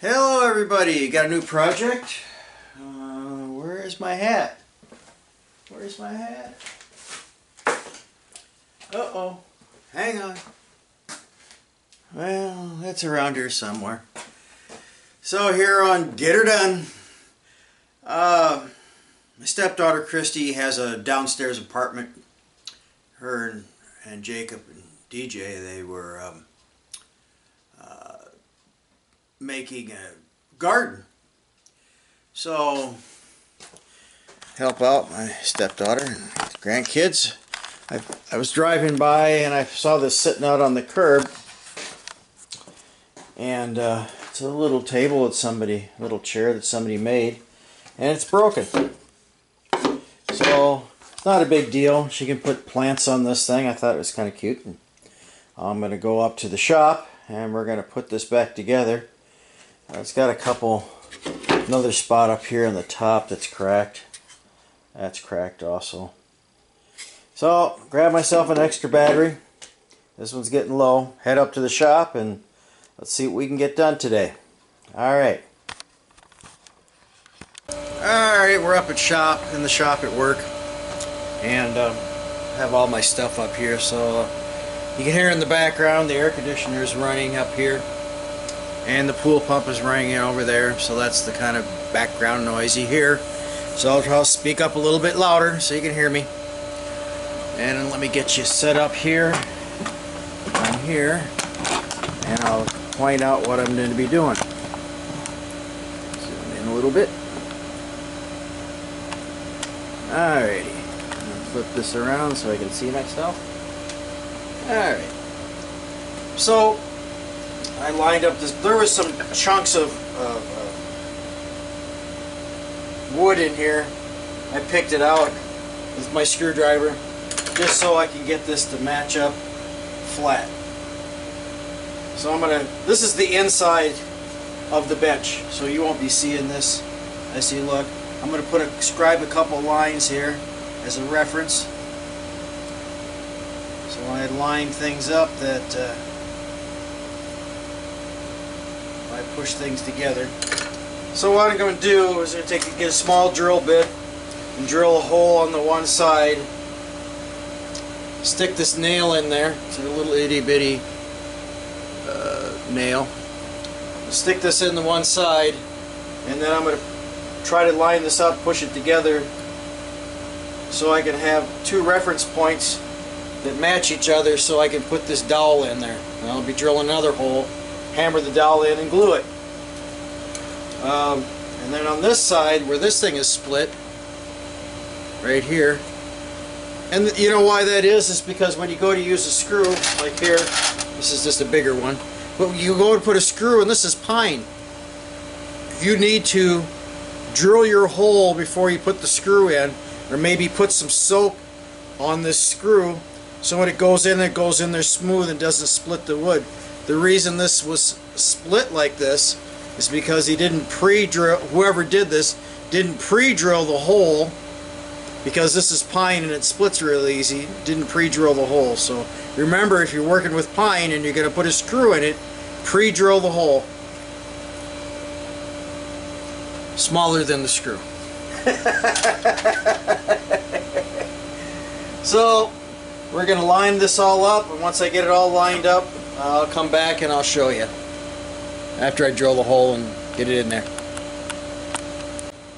Hello everybody, got a new project. Where is my hat? Where's my hat? Uh-oh, hang on. Well, it's around here somewhere. So here on Get Her Done, my stepdaughter Christy has a downstairs apartment. Her and Jacob and DJ, they were making a garden. So, help out my stepdaughter and grandkids. I was driving by and I saw this sitting out on the curb, and it's a little table that little chair that somebody made, and it's broken. So, it's not a big deal. She can put plants on this thing. I thought it was kind of cute. I'm going to go up to the shop and we're going to put this back together. It's got another spot up here on the top that's cracked. That's cracked also. So, grab myself an extra battery. This one's getting low. Head up to the shop and let's see what we can get done today. Alright. Alright, we're up in the shop at work. And have all my stuff up here. So, you can hear in the background the air conditioner is running up here. And the pool pump is running over there, so that's the kind of background noise you hear. So I'll speak up a little bit louder so you can hear me. And let me get you set up here, on here, and I'll point out what I'm going to be doing. Zoom in a little bit. Alrighty, flip this around so I can see myself. Alright, so I lined up this. There was some chunks of wood in here. I picked it out with my screwdriver just so I can get this to match up flat. So this is the inside of the bench, so you won't be seeing this. I see, look, I'm going to scribe a couple lines here as a reference. So I line things up that I push things together. So what I'm going to do is get a small drill bit and drill a hole on the one side. Stick this nail in there. It's a little itty bitty nail. Stick this in the one side, and then I'm going to try to line this up, push it together, so I can have two reference points that match each other, so I can put this dowel in there. And I'll be drilling another hole, hammer the dowel in and glue it. And then on this side where this thing is split, right here, and you know why that is because when you go to use a screw, like here, this is just a bigger one, but you go to put a screw, and this is pine, you need to drill your hole before you put the screw in, or maybe put some soap on this screw so when it goes in there smooth and doesn't split the wood. The reason this was split like this is because he didn't pre-drill, whoever did this didn't pre-drill the hole, because this is pine and it splits really easy. Didn't pre-drill the hole. So remember, if you're working with pine and you're going to put a screw in it, pre-drill the hole. Smaller than the screw. So we're going to line this all up, and once I get it all lined up, I'll come back and I'll show you after I drill the hole and get it in there.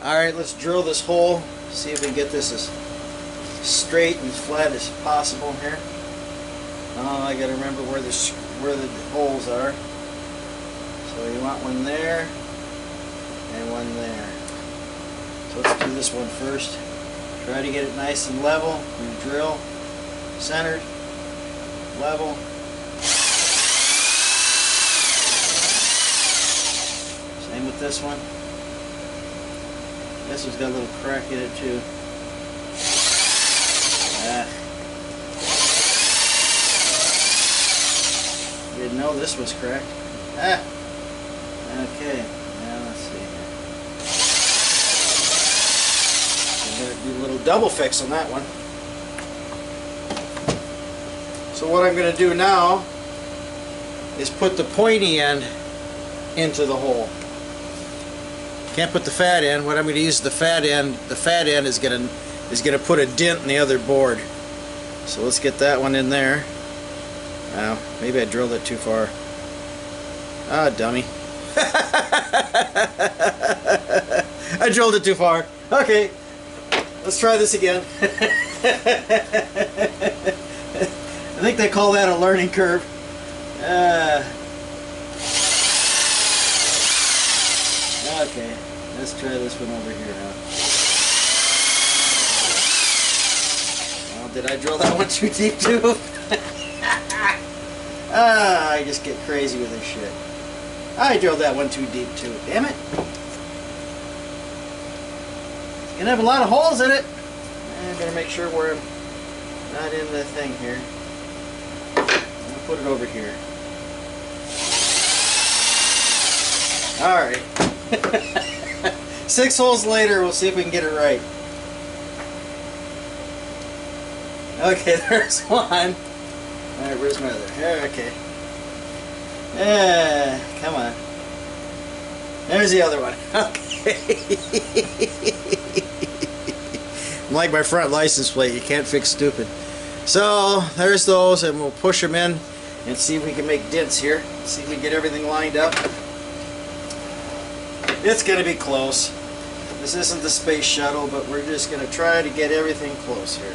Alright, let's drill this hole, see if we can get this as straight and as flat as possible here. I gotta remember where the holes are. So you want one there and one there. So let's do this one first. Try to get it nice and level. And drill centered, level. Same with this one. This one's got a little crack in it too. Didn't know this was cracked. Okay. Now let's see here. I'm going to do a little double fix on that one. So what I'm going to do now is put the pointy end into the hole. Can't put the fat end. What I'm going to use the fat end. The fat end is going to put a dent in the other board. So let's get that one in there. Now, maybe I drilled it too far. Ah, dummy. I drilled it too far. Okay, let's try this again. I think they call that a learning curve. Okay, let's try this one over here now. Well, did I drill that one too deep too? I just get crazy with this shit. I drilled that one too deep too. Damn it. It's gonna have a lot of holes in it. I better make sure we're not in the thing here. I'll put it over here. Alright. 6 holes later, we'll see if we can get it right. Okay, there's one. Alright, where's my other? Okay. Come on. There's the other one. Okay. I'm like my front license plate. You can't fix stupid. So, there's those, and we'll push them in and see if we can make dents here. See if we can get everything lined up. It's going to be close. This isn't the space shuttle, but we're just going to try to get everything close here.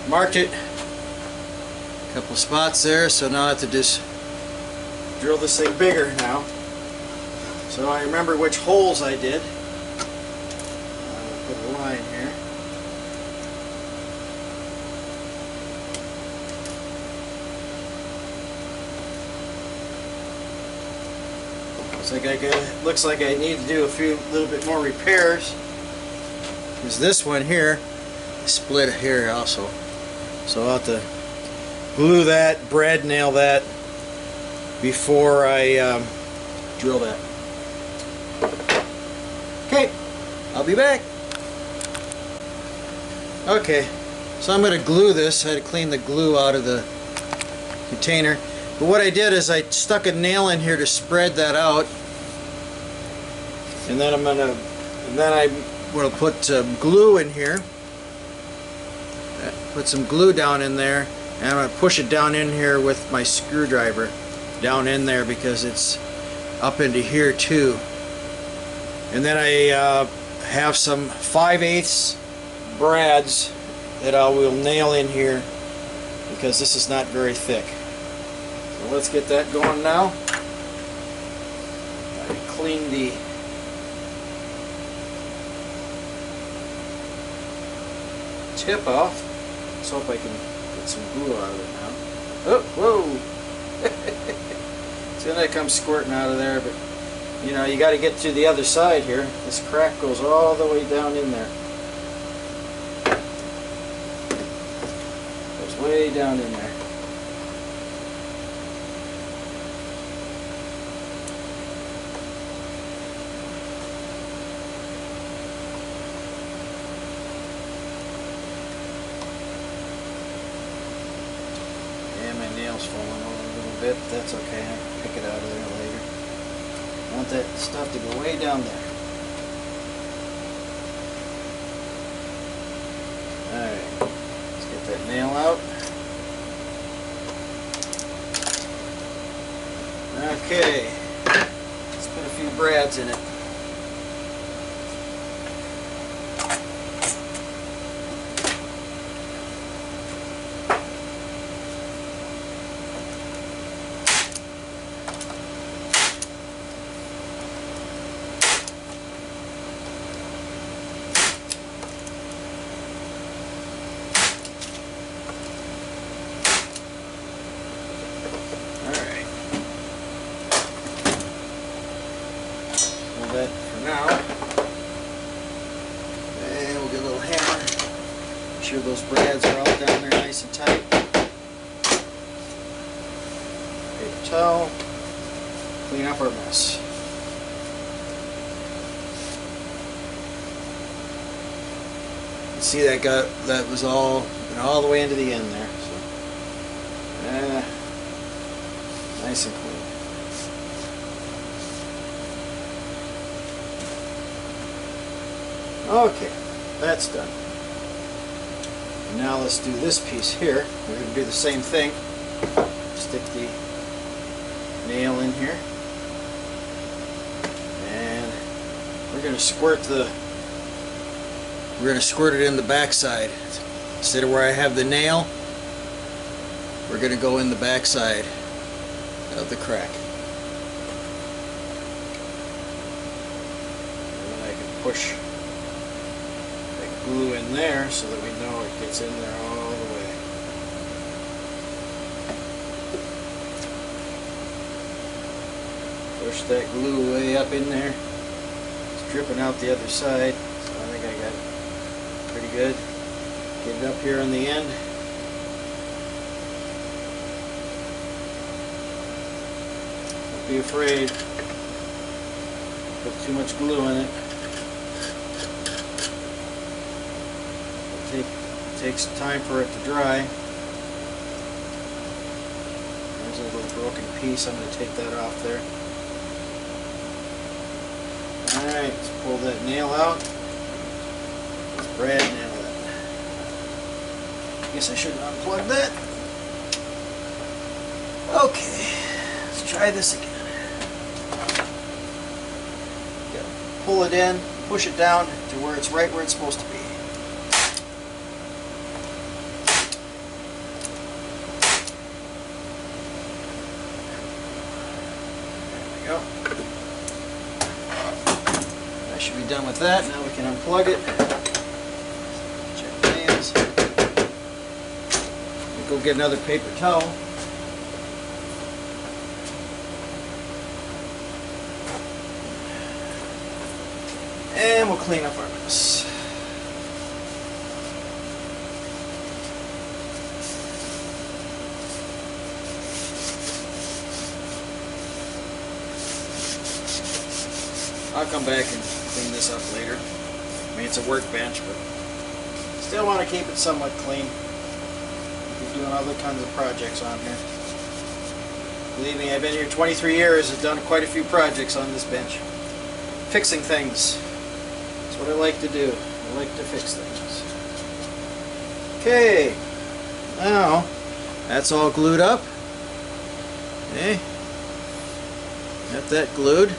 Marked it. A couple spots there, so now I have to just drill this thing bigger now. So I remember which holes I did. I'll put a line here. Looks like I need to do a little bit more repairs. Because this one here split here also. So I'll have to glue that, brad nail that before I drill that. Okay, I'll be back. Okay, so I'm going to glue this. I had to clean the glue out of the container. But what I did is I stuck a nail in here to spread that out, and then I'm going to put glue in here. Put some glue down in there, and I'm going to push it down in here with my screwdriver down in there because it's up into here too. And then I have some 5/8 brads that I will nail in here because this is not very thick. So let's get that going now. I clean the tip off. Let's hope I can get some glue out of it now. Oh, whoa! So then it comes squirting out of there, but you know, you got to get to the other side here. This crack goes all the way down in there. Goes way down in there. Nails falling over a little bit, but that's okay. I can pick it out of there later. I want that stuff to go way down there. Alright, let's get that nail out. Okay, let's put a few brads in it. sure those brads are all down there nice and tight. Paper towel. Clean up our mess. See, that was all the way into the end there. So, nice and clean. Okay, that's done. And now let's do this piece here. We're going to do the same thing. Stick the nail in here, and we're going to squirt it in the backside. Instead of where I have the nail, we're going to go in the backside of the crack. And then I can push that glue in there so that we know it gets in there all the way. Push that glue way up in there. It's dripping out the other side, so I think I got it pretty good. Get it up here on the end. Don't be afraid. Put too much glue in it. It takes time for it to dry. There's a little broken piece. I'm going to take that off there. Alright, let's pull that nail out. Brad nail that. Guess I shouldn't unplug that. Okay, let's try this again. Pull it in, push it down to where it's right where it's supposed to be. There we go. I should be done with that. Now we can unplug it. Go get another paper towel. And we'll clean up our mess. I'll come back and clean this up later. I mean, it's a workbench, but still want to keep it somewhat clean. Doing other kinds of projects on here. Believe me, I've been here 23 years. I've done quite a few projects on this bench. Fixing things. That's what I like to do. I like to fix things. Okay. Now, that's all glued up. Okay. Got that glued.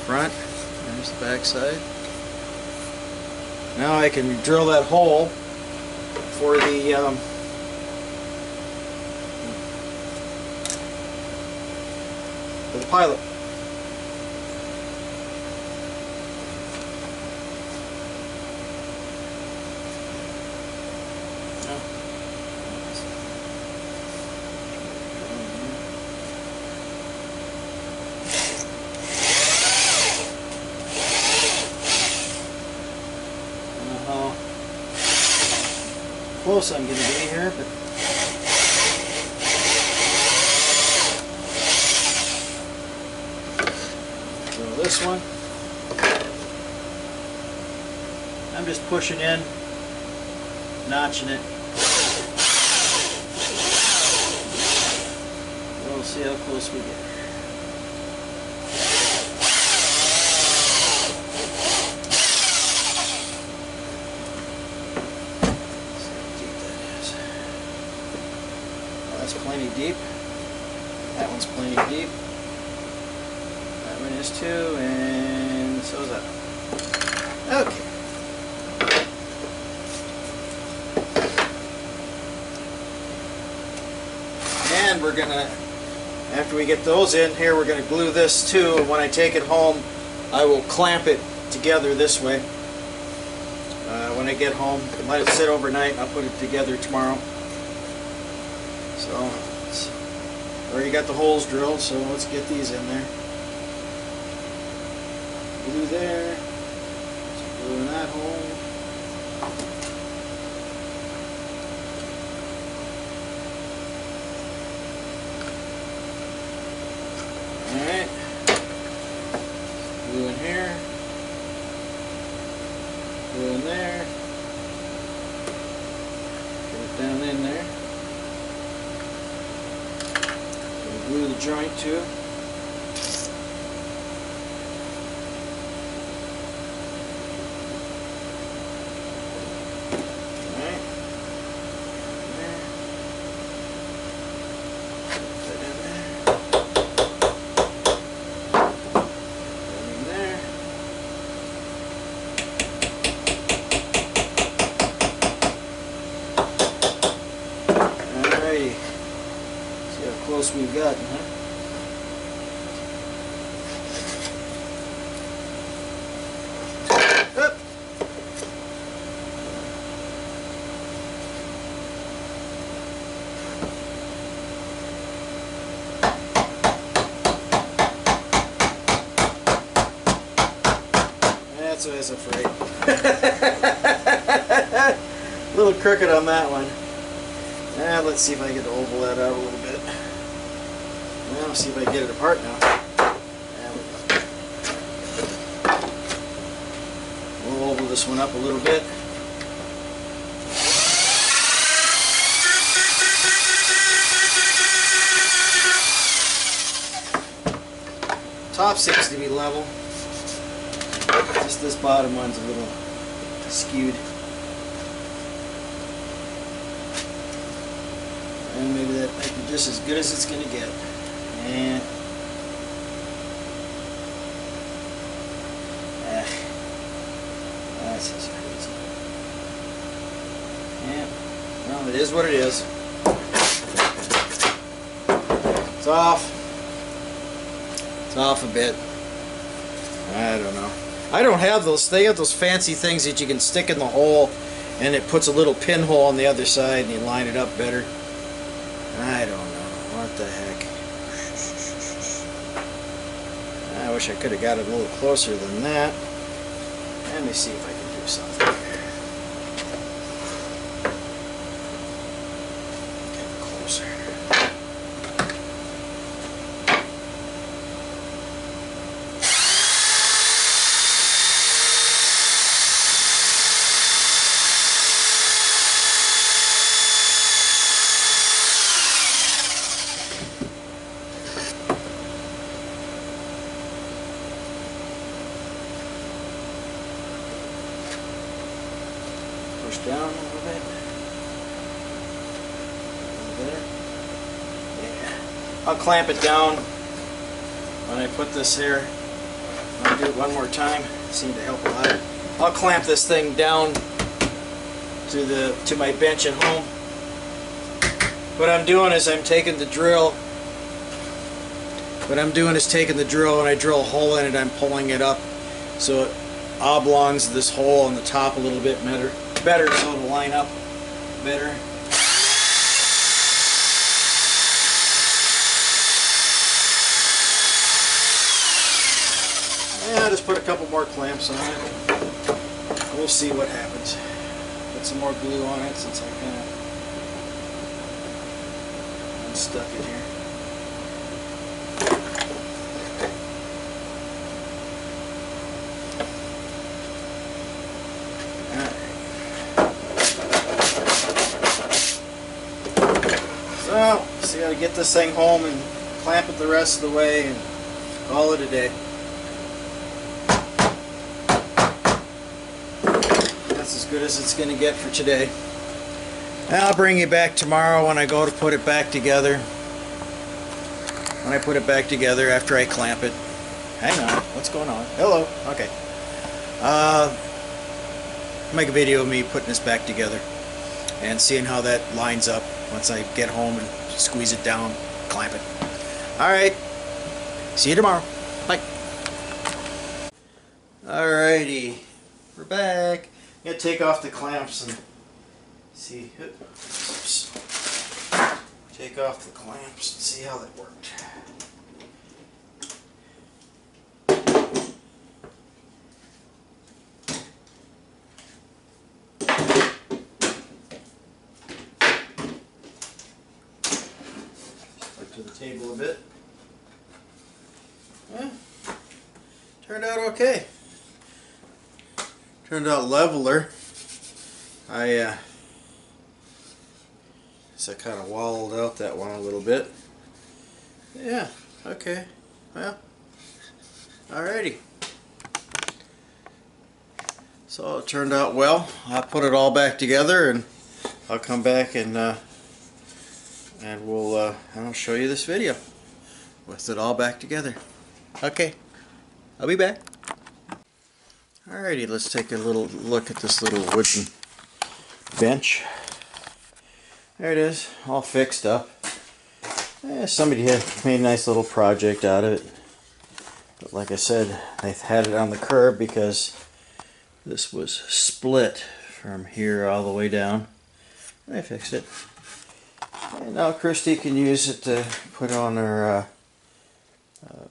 Front. There's the back side. Now I can drill that hole for the pilot. Close I'm going to be here, but so this one, I'm just pushing in, notching it. We'll see how close we get. Plenty deep. That one's plenty deep. That one is too, and so is that one. Okay. And we're gonna, after we get those in here, we're gonna glue this too. And when I take it home, I will clamp it together this way. When I get home, let it sit overnight, and I'll put it together tomorrow. So, already got the holes drilled, so let's get these in there. Glue there, glue in that hole. Glue in there. Get it down in there. Glue the joint too. Alright. There. Put that in there. Put it in there. Alrighty. See how close we've gotten, huh? That's what I was afraid. A little crooked on that one. Let's see if I can oval that out a little bit. Well, see if I can get it apart now. There we go. We'll oval this one up a little bit. Top seems to be level. Just this bottom one's a little skewed. And maybe that might be just as good as it's going to get. And that's just crazy. Yeah, well, it is what it is. It's off. It's off a bit. I don't know. I don't have those. They have those fancy things that you can stick in the hole and it puts a little pinhole on the other side and you line it up better. I don't know. What the heck. I wish I could have got it a little closer than that. Let me see if I can do something. Get closer. Push down a little bit. A little better. Yeah. I'll clamp it down when I put this here. I'll do it one more time. Seemed to help a lot. I'll clamp this thing down to my bench at home. What I'm doing is I'm taking the drill. What I'm doing is taking the drill and I drill a hole in it. I'm pulling it up so it oblongs this hole on the top a little bit better so it'll line up better. And I'll just put a couple more clamps on it. We'll see what happens. Put some more glue on it since I kind of unstuck it here. So, see how to get this thing home and clamp it the rest of the way and call it a day. That's as good as it's going to get for today. And I'll bring you back tomorrow when I go to put it back together. When I put it back together after I clamp it. Hang on, what's going on? Hello, okay. Make a video of me putting this back together and seeing how that lines up once I get home and squeeze it down, clamp it. Alright, see you tomorrow. Bye. Alrighty, we're back. I'm going to take off the clamps and see. Oops. Take off the clamps and see how that worked. To the table a bit. Yeah, turned out okay. Turned out leveler. So I kind of wallowed out that one a little bit. Yeah, okay. Well, alrighty. So it turned out well. I'll put it all back together and I'll come back and I'll show you this video with it all back together. Okay, I'll be back. Alrighty, let's take a little look at this little wooden bench. There it is, all fixed up. Somebody had made a nice little project out of it. But like I said, I had it on the curb because this was split from here all the way down. I fixed it. And now Christy can use it to put on her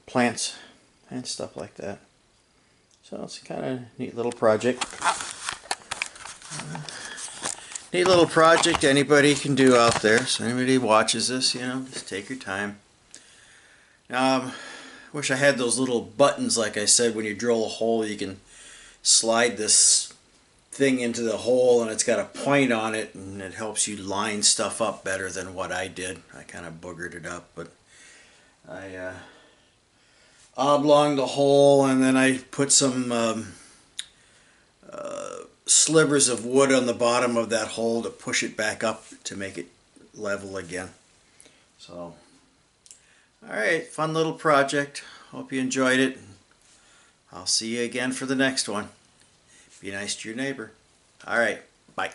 plants and stuff like that. So it's a kind of neat little project. Neat little project anybody can do out there. So anybody watches this, you know, just take your time. Wish I had those little buttons, like I said, when you drill a hole you can slide this thing into the hole and it's got a point on it and it helps you line stuff up better than what I did. I kind of boogered it up, but I oblonged the hole and then I put some slivers of wood on the bottom of that hole to push it back up to make it level again. So, alright, fun little project. Hope you enjoyed it. I'll see you again for the next one. Be nice to your neighbor. Alright, bye.